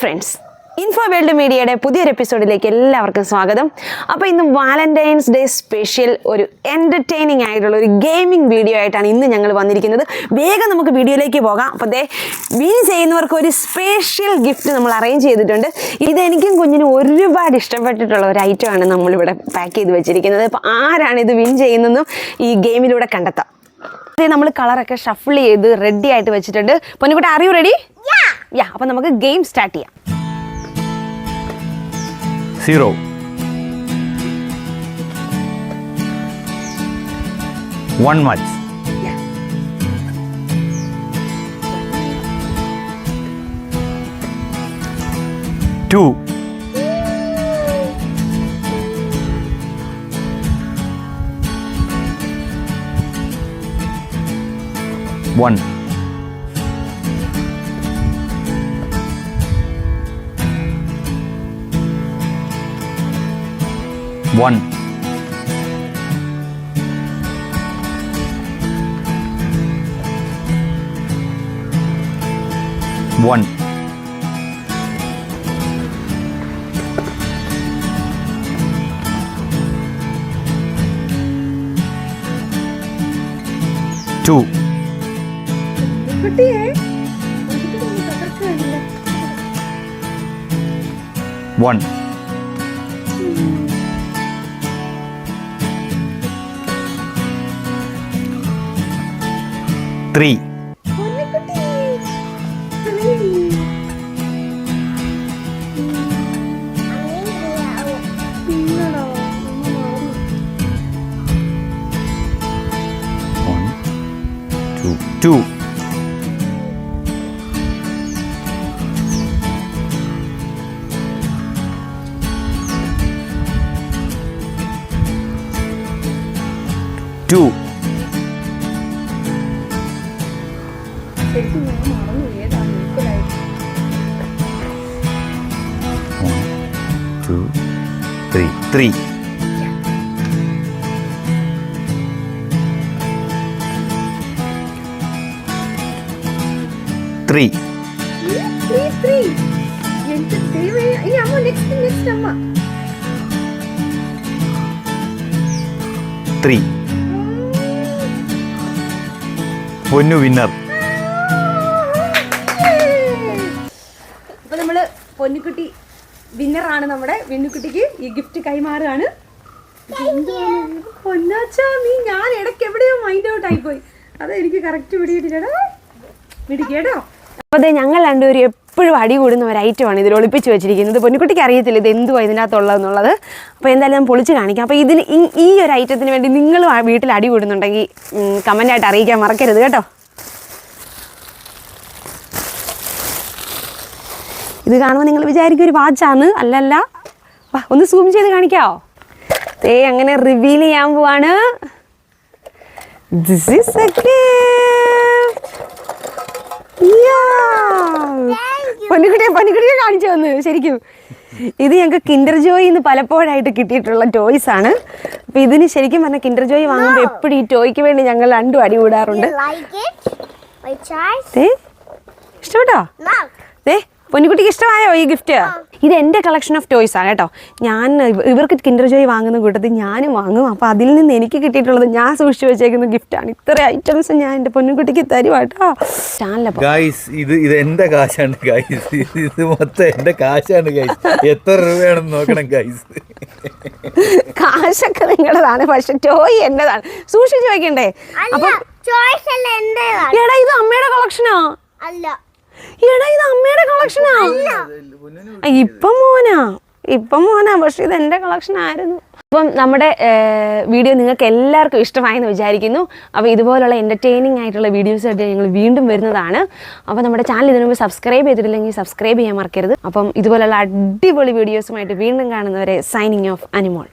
Friends, info world മീഡിയയുടെ പുതിയൊരു എപ്പിസോഡിലേക്ക് എല്ലാവർക്കും സ്വാഗതം. അപ്പോൾ ഇന്ന് വാലന്റൈൻസ് ഡേ സ്പെഷ്യൽ ഒരു എൻ്റർടൈനിങ് ആയിട്ടുള്ള ഒരു ഗെയിമിംഗ് വീഡിയോ ആയിട്ടാണ് ഇന്ന് ഞങ്ങൾ വന്നിരിക്കുന്നത്. വേഗം നമുക്ക് വീഡിയോയിലേക്ക് പോകാം. അപ്പോൾ വിൻ ചെയ്യുന്നവർക്ക് ഒരു സ്പെഷ്യൽ ഗിഫ്റ്റ് നമ്മൾ അറേഞ്ച് ചെയ്തിട്ടുണ്ട്. ഇതെനിക്കും കുഞ്ഞിനും ഒരുപാട് ഇഷ്ടപ്പെട്ടിട്ടുള്ള ഒരു ഐറ്റമാണ് നമ്മളിവിടെ പാക്ക് ചെയ്ത് വെച്ചിരിക്കുന്നത്. അപ്പോൾ ആരാണ് ഇത് വിൻ ചെയ്യുന്നതെന്നും ഈ ഗെയിമിലൂടെ കണ്ടെത്താം. നമ്മൾ കളറൊക്കെ ഷഫിൾ ചെയ്ത് റെഡി ആയിട്ട് വെച്ചിട്ടുണ്ട്. പൊന്നുകുട്ടി, ആർ യു റെഡി? യാ. അപ്പോൾ നമുക്ക് ഗെയിം സ്റ്റാർട്ട് ചെയ്യാം. 0 1 much. Yeah. 2 1 1 1 2 1 3 2 2 3 3 3 പൊന്നു വിന്നർ. അപ്പോൾ നമ്മൾ പൊന്നുകുട്ടി വിന്നറാണ്. നമ്മുടെ വിന്നുകുട്ടിക്ക് ഈ ഗിഫ്റ്റ് കൈമാറുകയാണ്. പൊന്നാച്ചാ, ഞാൻ ഇടയ്ക്ക് എവിടെയോ മൈൻഡ് ഔട്ട് ആയിപ്പോയി. അത് എനിക്ക് കറക്റ്റ് പിടിക്കേട്ടോ. അപ്പോൾ അതെ, ഞങ്ങൾ രണ്ടുപേരും എപ്പോഴും അടി കൂടുന്ന ഒരു ഐറ്റമാണ് ഇതിൽ ഒളിപ്പിച്ച് വെച്ചിരിക്കുന്നത്. പൊന്നുകുട്ടിക്ക് അറിയത്തില്ല ഇത് എന്തുവാ ഇതിനകത്തുള്ളതെന്നുള്ളത്. അപ്പോൾ എന്തായാലും ഞാൻ പൊളിച്ച് കാണിക്കാം. അപ്പോൾ ഇതിന് ഈ ഒരു ഐറ്റത്തിന് വേണ്ടി നിങ്ങളും വീട്ടിൽ അടി കൂടുന്നുണ്ടെങ്കിൽ കമൻ്റായിട്ട് അറിയിക്കാൻ മറക്കരുത് കേട്ടോ. ഇത് കാണുമ്പോൾ നിങ്ങൾ വിചാരിക്കും ഒരു വാച്ചാണ്. അല്ലല്ല, ഒന്ന് സൂം ചെയ്ത് കാണിക്കാമോ? അങ്ങനെ റിവീൽ ചെയ്യാൻ പോവാണ്. This is a gift. പൊന്നുകുട്ടിയെ കാണിച്ചു തന്നു. ശരിക്കും ഇത് ഞങ്ങൾക്ക് കിൻഡർ ജോയിന്ന് പലപ്പോഴായിട്ട് കിട്ടിയിട്ടുള്ള ടോയ്സ് ആണ്. അപ്പം ഇതിന് ശരിക്കും പറഞ്ഞാൽ കിൻഡർ ജോയ് വാങ്ങുമ്പോൾ എപ്പോഴും ഈ ടോയ്ക്ക് വേണ്ടി ഞങ്ങൾ രണ്ടും അടി കൂടാറുണ്ട്. ഇഷ്ടപ്പെട്ടോ? പൊന്നുകുട്ടിക്ക് ഇഷ്ടമായോ ഈ ഗിഫ്റ്റ്? ഇത് എൻ്റെ കളക്ഷൻ ഓഫ് ടോയ്സ് ആണ് കേട്ടോ. ഞാൻ ഇവർക്ക് കിൻഡർ ജോയ് വാങ്ങുന്ന കൂട്ടത്തിൽ ഞാനും വാങ്ങും. അപ്പോൾ അതിൽ നിന്ന് എനിക്ക് കിട്ടിയിട്ടുള്ളത് ഞാൻ സൂക്ഷിച്ചു വെച്ചേക്കുന്ന ഗിഫ്റ്റാണ്. ഇത്ര ഐറ്റംസ് ഞാൻ എൻ്റെ പൊന്നുകുട്ടിക്ക് തരും കേട്ടോ. ഇത് എൻ്റെ കാശാണ് ഗൈസ്. ഇത് മൊത്തം എൻ്റെ കാശാണ് ഗൈസ്. എത്ര രൂപയാണെന്ന് നോക്കണം ഗൈസ്. കാശൊക്കെ നിങ്ങളതാണ്, പക്ഷെ ടോയ് എന്റേതാണ്. സൂക്ഷിച്ചു വെക്കണ്ടേ? അപ്പൊ എടാ, ഇത് അമ്മയുടെ കളക്ഷനാ? അല്ല. എടാ, ഇത് അമ്മയുടെ കളക്ഷനാ? ഇപ്പം മോനാ, പക്ഷെ ഇത് എൻ്റെ കളക്ഷൻ ആയിരുന്നു. അപ്പം നമ്മുടെ വീഡിയോ നിങ്ങൾക്ക് എല്ലാവർക്കും ഇഷ്ടമായെന്ന് വിചാരിക്കുന്നു. അപ്പോൾ ഇതുപോലുള്ള എൻ്റർടൈനിങ് ആയിട്ടുള്ള വീഡിയോസായിട്ട് ഞങ്ങൾ വീണ്ടും വരുന്നതാണ്. അപ്പോൾ നമ്മുടെ ചാനൽ ഇതിനു മുമ്പ് സബ്സ്ക്രൈബ് ചെയ്തിട്ടില്ലെങ്കിൽ സബ്സ്ക്രൈബ് ചെയ്യാൻ മറക്കരുത്. അപ്പം ഇതുപോലുള്ള അടിപൊളി വീഡിയോസുമായിട്ട് വീണ്ടും കാണുന്നവരെ സൈനിങ് ഓഫ് അനിമോൾ.